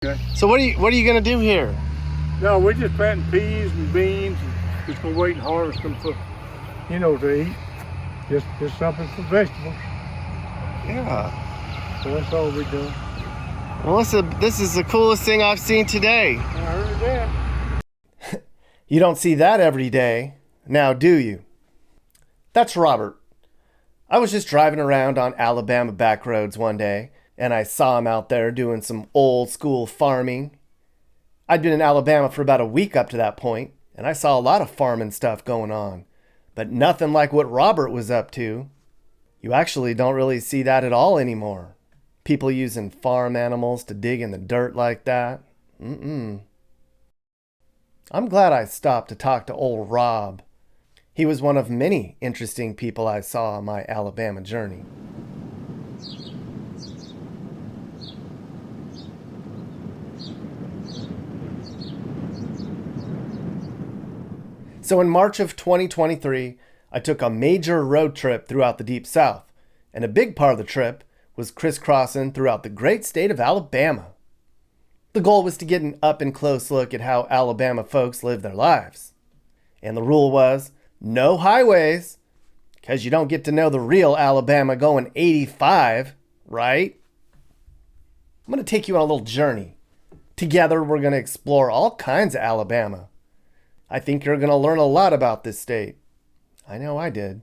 Okay. So what are you gonna do here? No, we're just planting peas and beans and just gonna wait and harvest them for, to eat. Just something for vegetables. Yeah. So that's all we're doing. Well, this is the coolest thing I've seen today. I heard that. You don't see that every day, now do you? That's Robert. I was just driving around on Alabama backroads one day, and I saw him out there doing some old school farming. I'd been in Alabama for about a week up to that point, and I saw a lot of farming stuff going on, but nothing like what Robert was up to. You actually don't really see that at all anymore. People using farm animals to dig in the dirt like that. I'm glad I stopped to talk to old Rob. He was one of many interesting people I saw on my Alabama journey. So in March of 2023, I took a major road trip throughout the Deep South, and a big part of the trip was crisscrossing throughout the great state of Alabama. The goal was to get an up-and-close look at how Alabama folks live their lives. And the rule was, no highways, because you don't get to know the real Alabama going 85, right? I'm going to take you on a little journey. Together, we're going to explore all kinds of Alabama. I think you're going to learn a lot about this state. I know I did.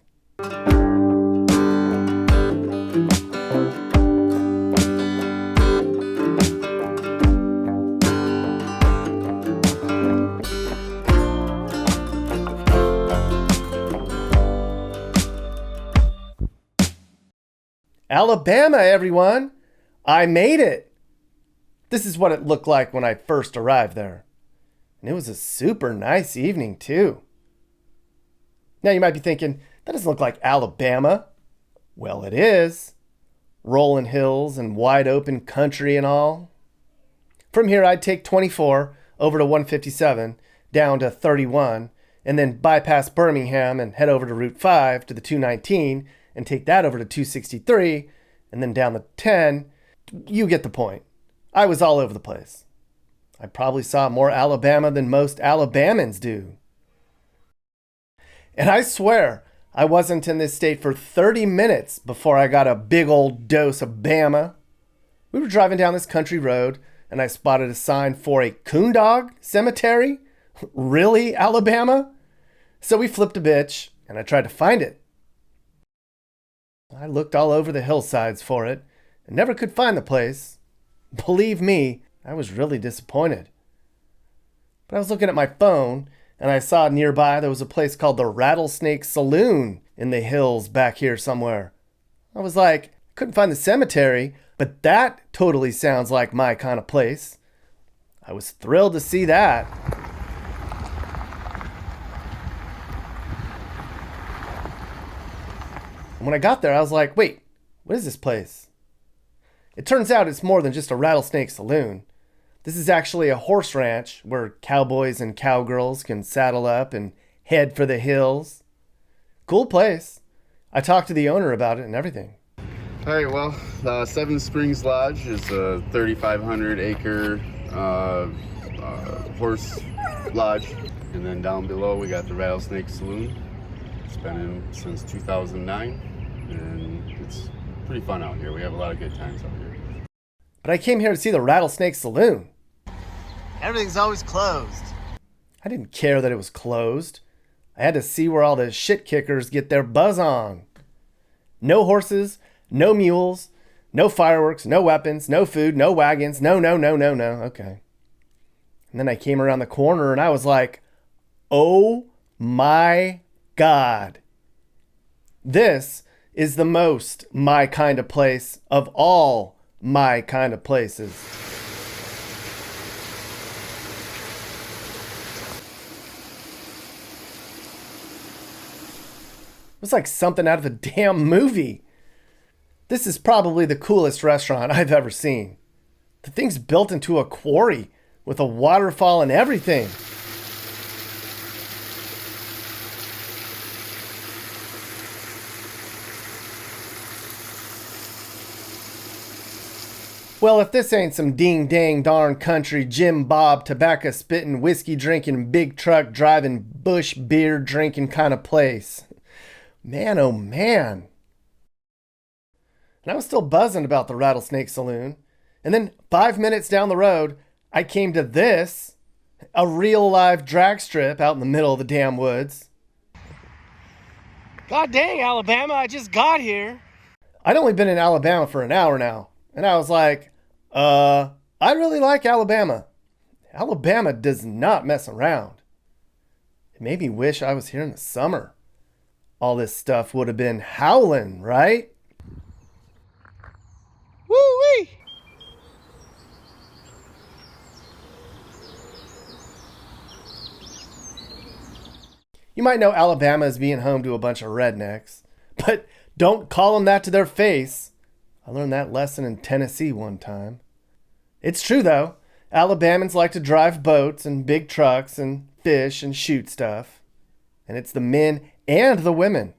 Alabama, everyone! I made it! This is what it looked like when I first arrived there. And it was a super nice evening, too. Now you might be thinking, that doesn't look like Alabama. Well, it is. Rolling hills and wide open country and all. From here, I'd take 24 over to 157, down to 31, and then bypass Birmingham and head over to Route 5 to the 219, and take that over to 263, and then down the 10. You get the point. I was all over the place. I probably saw more Alabama than most Alabamans do. And I swear, I wasn't in this state for 30 minutes before I got a big old dose of Bama. We were driving down this country road, and I spotted a sign for a coondog cemetery. Really, Alabama? So we flipped a bitch, and I tried to find it. I looked all over the hillsides for it, and never could find the place. Believe me, I was really disappointed. But I was looking at my phone, and I saw nearby there was a place called the Rattlesnake Saloon in the hills back here somewhere. I was like, couldn't find the cemetery, but that totally sounds like my kind of place. I was thrilled to see that. And when I got there, I was like, wait, what is this place? It turns out it's more than just a rattlesnake saloon. This is actually a horse ranch where cowboys and cowgirls can saddle up and head for the hills. Cool place. I talked to the owner about it and everything. All right, well, Seven Springs Lodge is a 3,500 acre horse lodge. And then down below we got the Rattlesnake Saloon. It's been in since 2009, and it's pretty fun out here. We have a lot of good times out here. But I came here to see the Rattlesnake Saloon. Everything's always closed. I didn't care that it was closed. I had to see where all the shit kickers get their buzz on. No horses, no mules, no fireworks, no weapons, no food, no wagons, no. Okay. And then I came around the corner and I was like, oh my God. This is the most my kind of place of all my kind of places. It was like something out of a damn movie. This is probably the coolest restaurant I've ever seen. The thing's built into a quarry with a waterfall and everything. Well, if this ain't some ding-dang darn country Jim Bob tobacco spitting, whiskey drinking, big truck driving, bush beer drinking kind of place. Man, oh man. And I was still buzzing about the Rattlesnake Saloon. And then 5 minutes down the road, I came to this, a real live drag strip out in the middle of the damn woods. God dang, Alabama, I just got here. I'd only been in Alabama for an hour now. And I was like, I really like Alabama. Alabama does not mess around. It made me wish I was here in the summer. All this stuff would have been howling, right? Woo-wee! You might know Alabama as being home to a bunch of rednecks, but don't call them that to their face. I learned that lesson in Tennessee one time. It's true, though. Alabamans like to drive boats and big trucks and fish and shoot stuff. And it's the men and the women.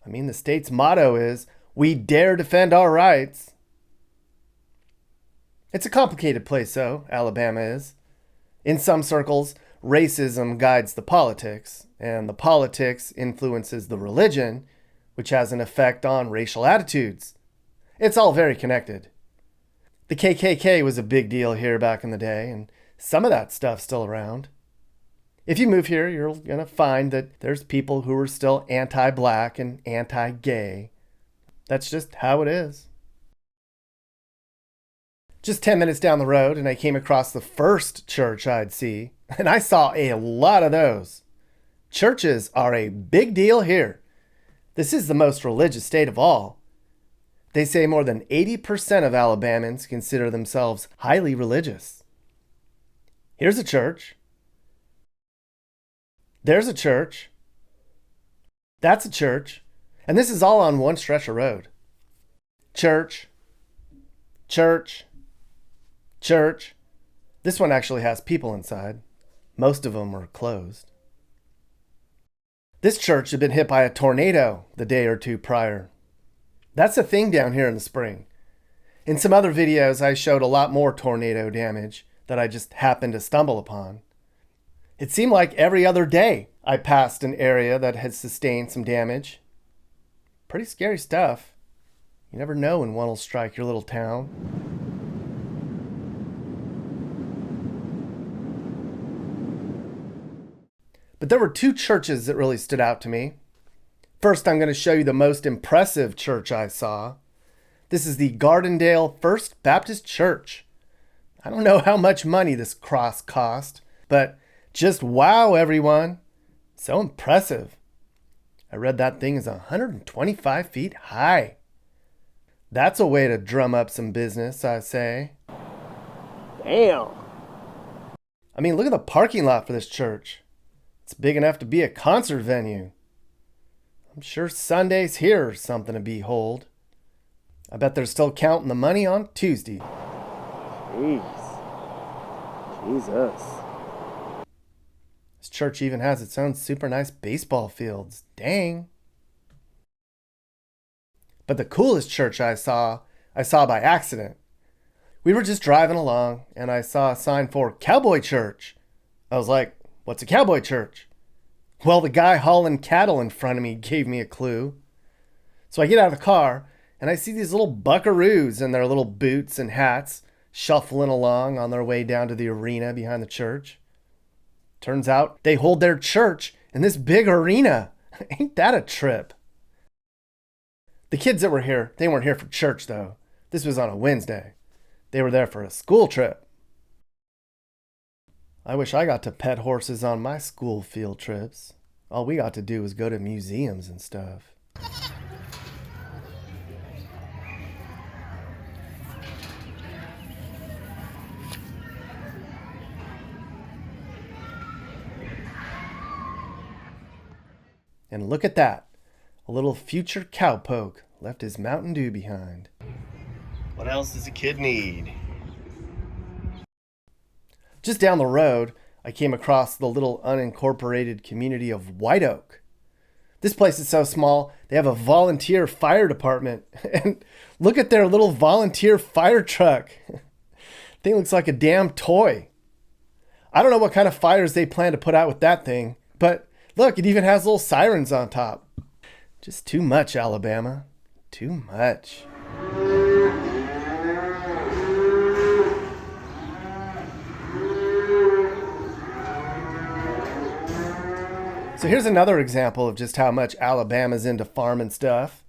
I mean, the state's motto is, we dare defend our rights. It's a complicated place, though, Alabama is. In some circles, racism guides the politics, and the politics influences the religion, which has an effect on racial attitudes. It's all very connected. The KKK was a big deal here back in the day, and some of that stuff's still around. If you move here, you're going to find that there's people who are still anti-black and anti-gay. That's just how it is. Just 10 minutes down the road, and I came across the first church I'd see, and I saw a lot of those. Churches are a big deal here. This is the most religious state of all. They say more than 80% of Alabamans consider themselves highly religious. Here's a church. There's a church. That's a church. And this is all on one stretch of road. Church. Church. Church. This one actually has people inside. Most of them were closed. This church had been hit by a tornado the day or two prior. That's a thing down here in the spring. In some other videos, I showed a lot more tornado damage that I just happened to stumble upon. It seemed like every other day I passed an area that had sustained some damage. Pretty scary stuff. You never know when one will strike your little town. But there were two churches that really stood out to me. First, I'm going to show you the most impressive church I saw. This is the Gardendale First Baptist Church. I don't know how much money this cross cost, but just wow, everyone. So impressive. I read that thing is 125 feet high. That's a way to drum up some business, I say. Damn. I mean, look at the parking lot for this church. It's big enough to be a concert venue. I'm sure Sundays here are something to behold. I bet they're still counting the money on Tuesday. Jeez. Jesus. This church even has its own super nice baseball fields. Dang. But the coolest church I saw by accident. We were just driving along and I saw a sign for Cowboy Church. I was like, what's a cowboy church? Well, the guy hauling cattle in front of me gave me a clue. So I get out of the car and I see these little buckaroos in their little boots and hats shuffling along on their way down to the arena behind the church. Turns out they hold their church in this big arena. Ain't that a trip? The kids that were here, they weren't here for church though. This was on a Wednesday. They were there for a school trip. I wish I got to pet horses on my school field trips. All we got to do was go to museums and stuff. And look at that. A little future cowpoke left his Mountain Dew behind. What else does a kid need? Just down the road, I came across the little unincorporated community of White Oak. This place is so small, they have a volunteer fire department. And look at their little volunteer fire truck. Thing looks like a damn toy. I don't know what kind of fires they plan to put out with that thing, but look, it even has little sirens on top. Just too much, Alabama. Too much. So here's another example of just how much Alabama's into farming stuff.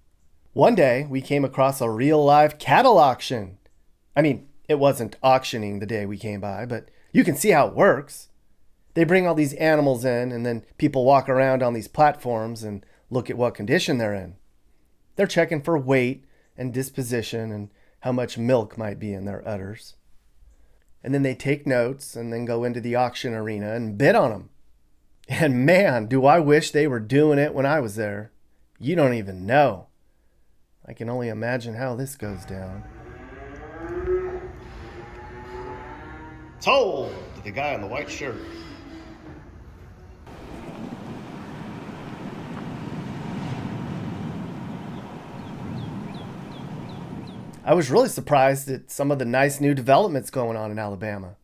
One day, we came across a real live cattle auction. I mean, it wasn't auctioning the day we came by, but you can see how it works. They bring all these animals in, and then people walk around on these platforms and look at what condition they're in. They're checking for weight and disposition and how much milk might be in their udders. And then they take notes and then go into the auction arena and bid on them. And man, do I wish they were doing it when I was there. You don't even know. I can only imagine how this goes down. Sold to the guy in the white shirt. I was really surprised at some of the nice new developments going on in Alabama.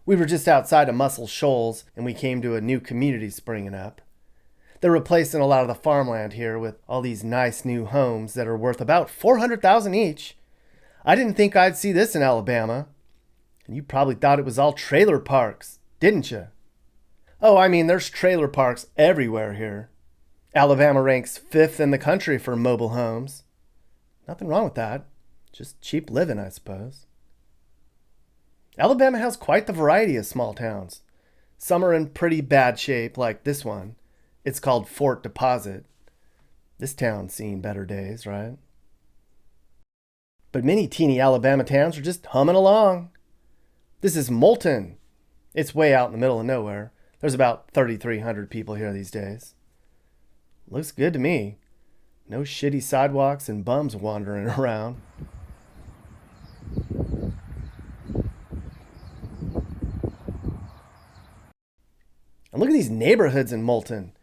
We were just outside of Muscle Shoals and we came to a new community springing up. They're replacing a lot of the farmland here with all these nice new homes that are worth about $400,000 each. I didn't think I'd see this in Alabama. And you probably thought it was all trailer parks, didn't you? Oh, I mean, there's trailer parks everywhere here. Alabama ranks 5th in the country for mobile homes. Nothing wrong with that. Just cheap living, I suppose. Alabama has quite the variety of small towns. Some are in pretty bad shape, like this one. It's called Fort Deposit. This town's seen better days, right? But many teeny Alabama towns are just humming along. This is Moulton. It's way out in the middle of nowhere. There's about 3,300 people here these days. Looks good to me. No shitty sidewalks and bums wandering around. And look at these neighborhoods in Moulton.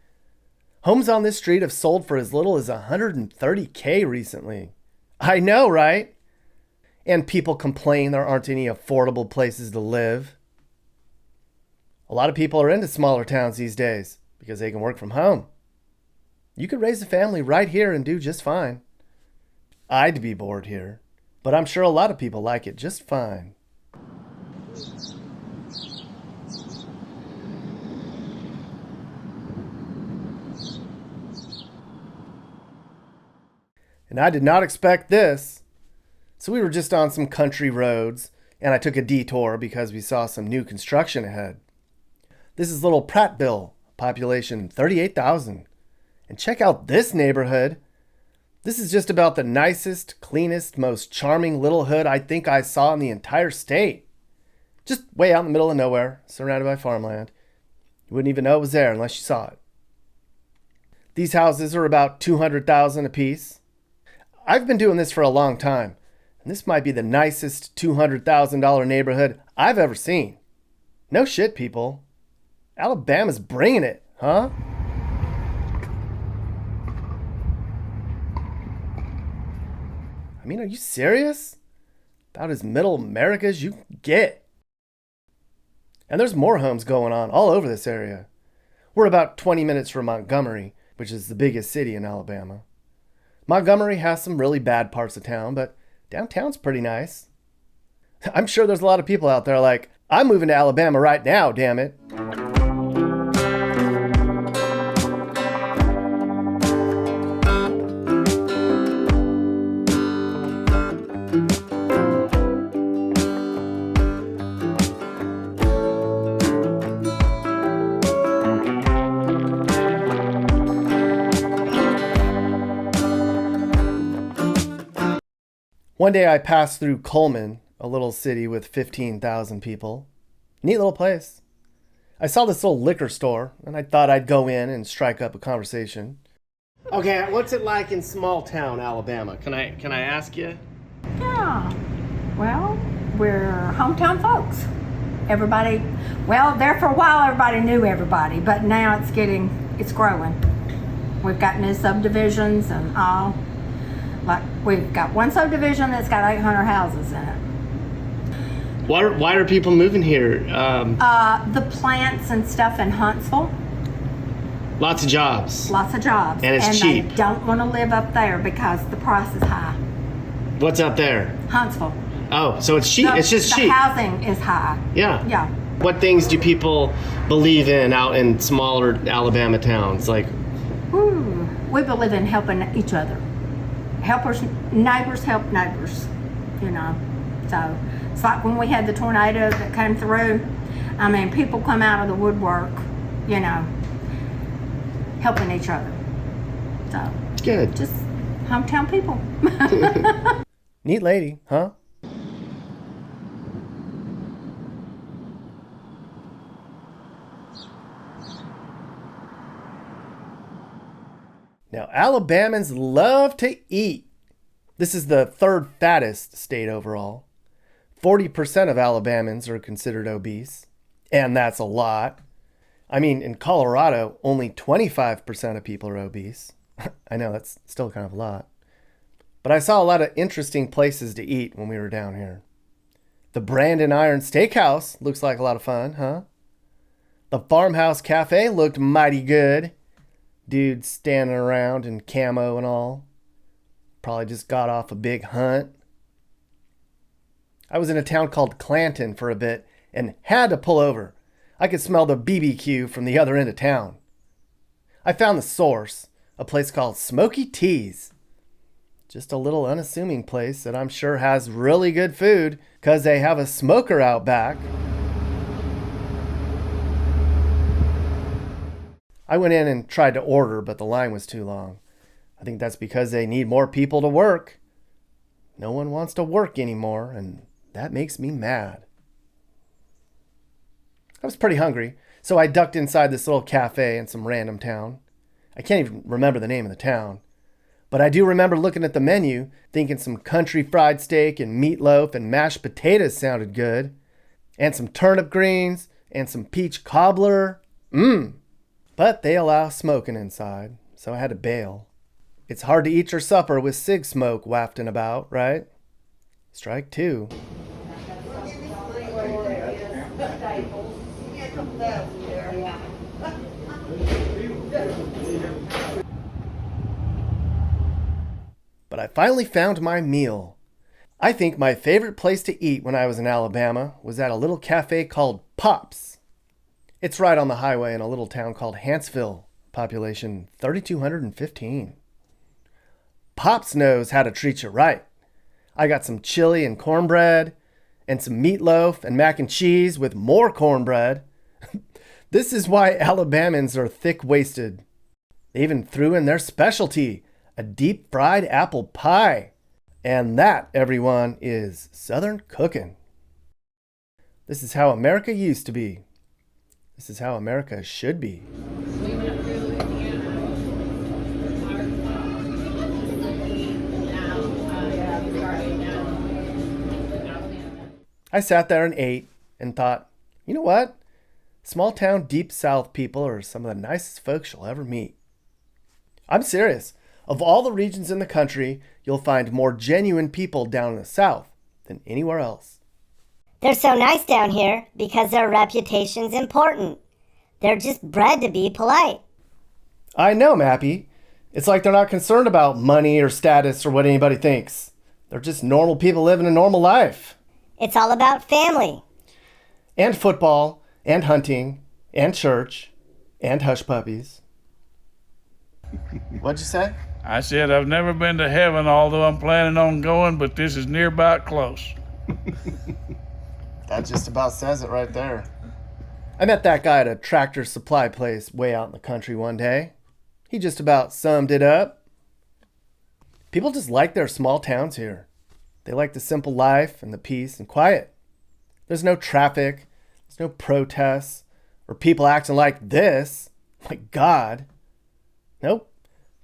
Homes on this street have sold for as little as $130K recently. I know, right? And people complain there aren't any affordable places to live. A lot of people are into smaller towns these days because they can work from home. You could raise a family right here and do just fine. I'd be bored here, but I'm sure a lot of people like it just fine. And I did not expect this. So we were just on some country roads, and I took a detour because we saw some new construction ahead. This is little Prattville, population 38,000. And check out this neighborhood. This is just about the nicest, cleanest, most charming little hood I think I saw in the entire state. Just way out in the middle of nowhere, surrounded by farmland. You wouldn't even know it was there unless you saw it. These houses are about $200,000 a piece. I've been doing this for a long time, and this might be the nicest $200,000 neighborhood I've ever seen. No shit, people. Alabama's bringing it, huh? I mean, are you serious? About as middle America as you can get. And there's more homes going on all over this area. We're about 20 minutes from Montgomery, which is the biggest city in Alabama. Montgomery has some really bad parts of town, but downtown's pretty nice. I'm sure there's a lot of people out there like, I'm moving to Alabama right now, damn it. One day I passed through Coleman, a little city with 15,000 people. Neat little place. I saw this little liquor store, and I thought I'd go in and strike up a conversation. Okay, what's it like in small town Alabama? Can I ask you? Yeah, well, we're hometown folks. Everybody, well, there for a while everybody knew everybody, but now it's growing. We've got new subdivisions and all. Like, we've got one subdivision that's got 800 houses in it. Why are people moving here? The plants and stuff in Huntsville. Lots of jobs. Lots of jobs. And it's cheap. They don't want to live up there because the price is high. What's up there? Huntsville. Oh, so it's cheap. It's just cheap. The housing is high. Yeah. Yeah. What things do people believe in out in smaller Alabama towns? Like, We believe in helping each other. Neighbors help neighbors, you know. So it's like when we had the tornado that came through. I mean, people come out of the woodwork, you know, helping each other. So good. Just hometown people. Neat lady, huh? Now, Alabamans love to eat. This is the third fattest state overall. 40% of Alabamans are considered obese, and that's a lot. I mean, in Colorado, only 25% of people are obese. I know, that's still kind of a lot. But I saw a lot of interesting places to eat when we were down here. The Brandon Iron Steakhouse looks like a lot of fun, huh? The Farmhouse Cafe looked mighty good. Dudes standing around in camo and all. Probably just got off a big hunt. I was in a town called Clanton for a bit and had to pull over. I could smell the BBQ from the other end of town. I found the source, a place called Smoky Teas. Just a little unassuming place that I'm sure has really good food because they have a smoker out back. I went in and tried to order, but the line was too long. I think that's because they need more people to work. No one wants to work anymore, and that makes me mad. I was pretty hungry, so I ducked inside this little cafe in some random town. I can't even remember the name of the town. But I do remember looking at the menu, thinking some country fried steak and meatloaf and mashed potatoes sounded good. And some turnip greens and some peach cobbler. But they allow smoking inside, so I had to bail. It's hard to eat your supper with cig smoke wafting about, right? Strike two. But I finally found my meal. I think my favorite place to eat when I was in Alabama was at a little cafe called Pop's. It's right on the highway in a little town called Hanceville, population 3,215. Pop's knows how to treat you right. I got some chili and cornbread, and some meatloaf and mac and cheese with more cornbread. This is why Alabamans are thick-waisted. They even threw in their specialty, a deep-fried apple pie. And that, everyone, is Southern cooking. This is how America used to be. This is how America should be. I sat there and ate and thought, you know what? Small town deep south people are some of the nicest folks you'll ever meet. I'm serious. Of all the regions in the country, you'll find more genuine people down in the south than anywhere else. They're so nice down here because their reputation's important. They're just bred to be polite. I know, Mappy. It's like they're not concerned about money or status or what anybody thinks. They're just normal people living a normal life. It's all about family. And football, and hunting, and church, and hush puppies. What'd you say? I said I've never been to heaven, although I'm planning on going, but this is near about close. That just about says it right there. I met that guy at a tractor supply place way out in the country one day. He just about summed it up. People just like their small towns here. They like the simple life and the peace and quiet. There's no traffic, there's no protests, or people acting like this. My God. Nope.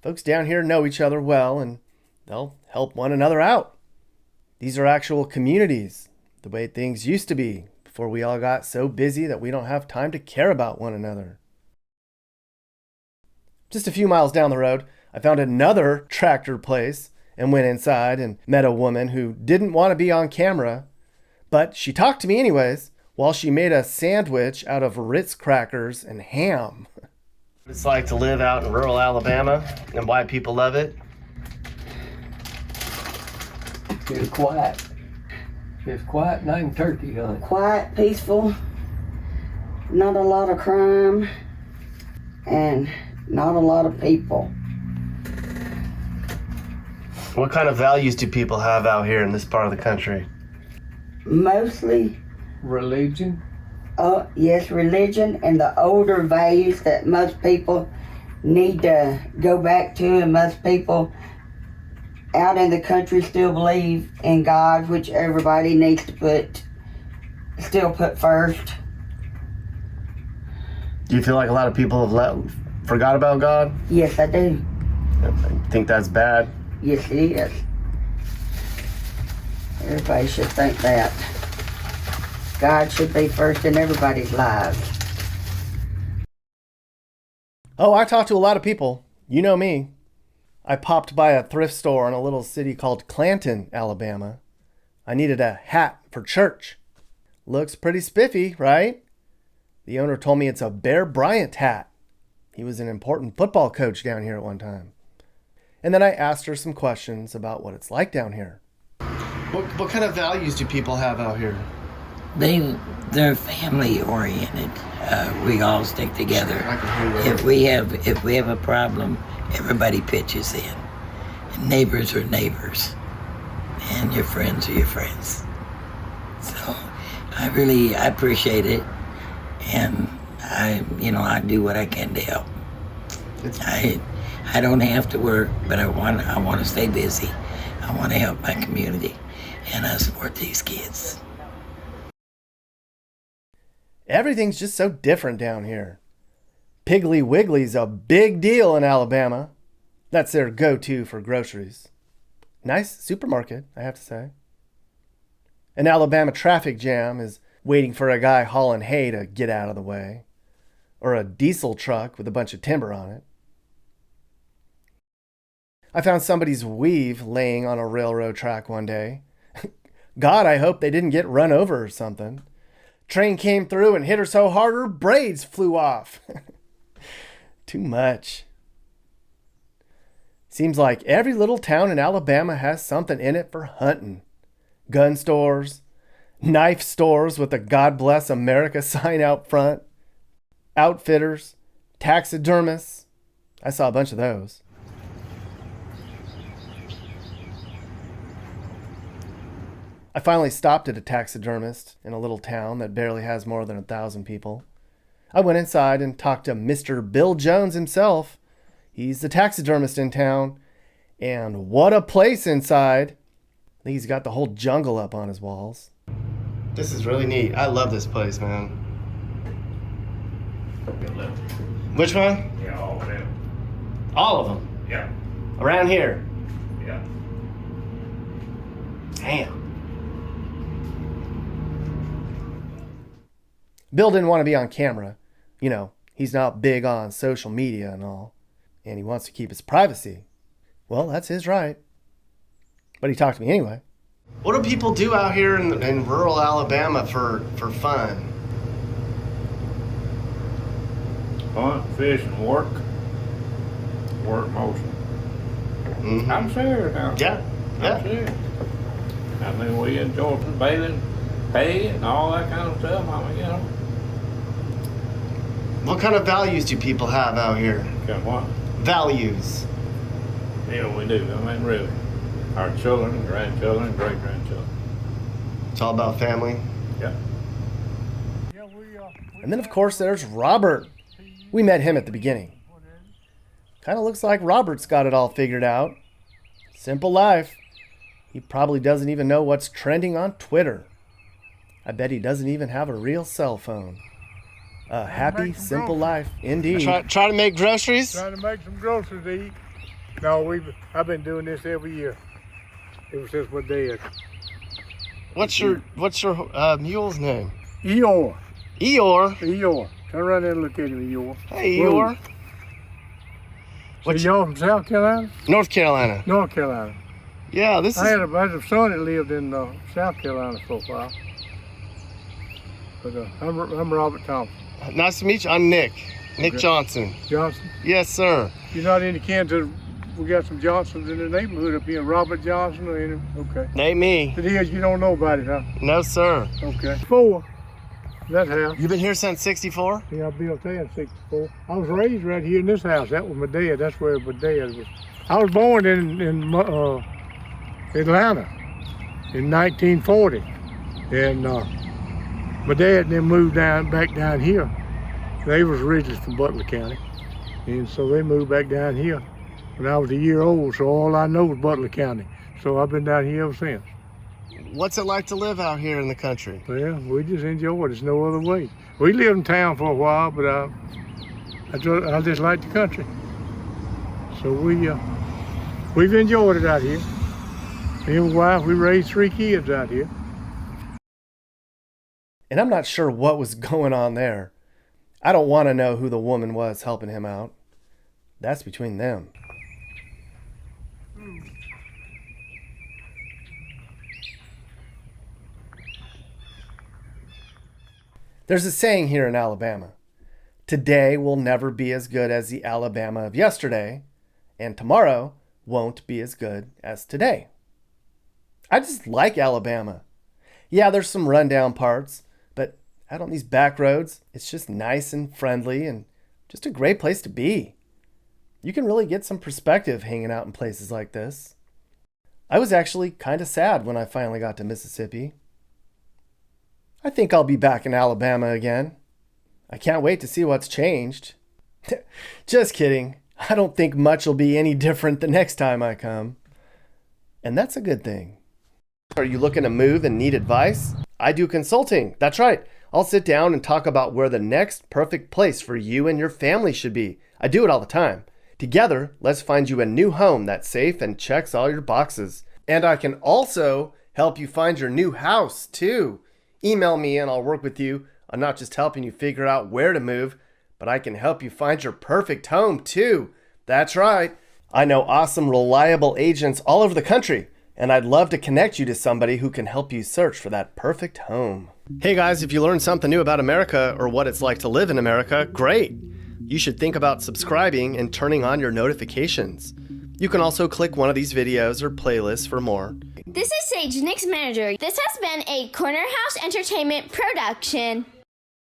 Folks down here know each other well, and they'll help one another out. These are actual communities, the way things used to be before we all got so busy that we don't have time to care about one another. Just a few miles down the road, I found another tractor place and went inside and met a woman who didn't want to be on camera, but she talked to me anyways while she made a sandwich out of Ritz crackers and ham. It's like to live out in rural Alabama and why people love it. It's quiet. It's quiet night and turkey hunt. Quiet, peaceful, not a lot of crime, and not a lot of people. What kind of values do people have out here in this part of the country? Mostly, Religion. yes, religion and the older values that most people need to go back to, and most people out in the country still believe in God, which everybody needs to still put first. Do you feel like a lot of people have forgot about God? Yes, I do. Think that's bad? Yes, it is. Everybody should think that. God should be first in everybody's lives. Oh, I talk to a lot of people. You know me. I popped by a thrift store in a little city called Clanton, Alabama. I needed a hat for church. Looks pretty spiffy, right? The owner told me it's a Bear Bryant hat. He was an important football coach down here at one time. And then I asked her some questions about what it's like down here. What kind of values do people have out here? They're family oriented. We all stick together. If we have a problem, everybody pitches in. And neighbors are neighbors, and your friends are your friends. So I appreciate it, and I do what I can to help. I don't have to work, but I want to stay busy. I want to help my community, and I support these kids. Everything's just so different down here. Piggly Wiggly's a big deal in Alabama. That's their go-to for groceries. Nice supermarket, I have to say. An Alabama traffic jam is waiting for a guy hauling hay to get out of the way, or a diesel truck with a bunch of timber on it. I found somebody's weave laying on a railroad track one day. God, I hope they didn't get run over or something. Train came through and hit her so hard her braids flew off. Too much. Seems like every little town in Alabama has something in it for hunting. Gun stores, knife stores with a God Bless America sign out front, outfitters, taxidermists. I saw a bunch of those. I finally stopped at a taxidermist in a little town that barely has more than 1,000 people. I went inside and talked to Mr. Bill Jones himself. He's the taxidermist in town. And what a place inside. I think he's got the whole jungle up on his walls. This is really neat. I love this place, man. Which one? Yeah, all of them. All of them? Yeah. Around here? Yeah. Damn. Bill didn't want to be on camera. You know, he's not big on social media and all. And he wants to keep his privacy. Well, that's his right. But he talked to me anyway. What do people do out here in rural Alabama for fun? Hunt, fish, and work. Work mostly. Mm-hmm. I'm serious now. Yeah. I'm serious. I mean, we enjoy bathing, hay, and all that kind of stuff. I mean, you know. What kind of values do people have out here? Kind of what? Values. You know, we do. I mean, really. Our children, grandchildren, great-grandchildren. It's all about family. Yeah. And then, of course, there's Robert. We met him at the beginning. Kind of looks like Robert's got it all figured out. Simple life. He probably doesn't even know what's trending on Twitter. I bet he doesn't even have a real cell phone. A happy, simple life, indeed. Try to make groceries? Trying to make some groceries to eat. No, I've been doing this every year. Ever since my dad. What's your mule's name? Eeyore. Eeyore? Eeyore. Turn around there and look at him, Eeyore. Hey, Eeyore. So y'all from South Carolina? North Carolina. North Carolina. Yeah, this I is. had a son that lived in South Carolina for a while. But I'm Robert Thompson. Nice to meet you. I'm Nick. Nick Okay. Johnson. Johnson? Yes, sir. You're not in Kansas. We got some Johnsons in the neighborhood up here. Robert Johnson or any? Okay. Ain't me. It is, you don't know about it, huh? No, sir. Okay. 4. That house. You've been here since '64? Yeah, I built that in 64. I was raised right here in this house. That was my dad. That's where my dad was. I was born in Atlanta in 1940. And my dad then moved back down here. They was originally from Butler County. And so they moved back down here when I was a year old. So all I know is Butler County. So I've been down here ever since. What's it like to live out here in the country? Well, we just enjoy it. There's no other way. We lived in town for a while, but I just like the country. So we've enjoyed it out here. Me and my wife, we raised 3 kids out here. And I'm not sure what was going on there. I don't want to know who the woman was helping him out. That's between them. There's a saying here in Alabama. Today will never be as good as the Alabama of yesterday, and tomorrow won't be as good as today. I just like Alabama. Yeah, there's some rundown parts, but out on these back roads, it's just nice and friendly and just a great place to be. You can really get some perspective hanging out in places like this. I was actually kind of sad when I finally got to Mississippi. I think I'll be back in Alabama again. I can't wait to see what's changed. Just kidding. I don't think much will be any different the next time I come. And that's a good thing. Are you looking to move and need advice? I do consulting. That's right. I'll sit down and talk about where the next perfect place for you and your family should be. I do it all the time. Together, let's find you a new home that's safe and checks all your boxes. And I can also help you find your new house, too. Email me and I'll work with you on not just helping you figure out where to move, but I can help you find your perfect home, too. That's right. I know awesome, reliable agents all over the country, and I'd love to connect you to somebody who can help you search for that perfect home. Hey guys, if you learned something new about America or what it's like to live in America, great. You should think about subscribing and turning on your notifications. You can also click one of these videos or playlists for more. This is Sage, Nick's manager. This has been a Corner House Entertainment production.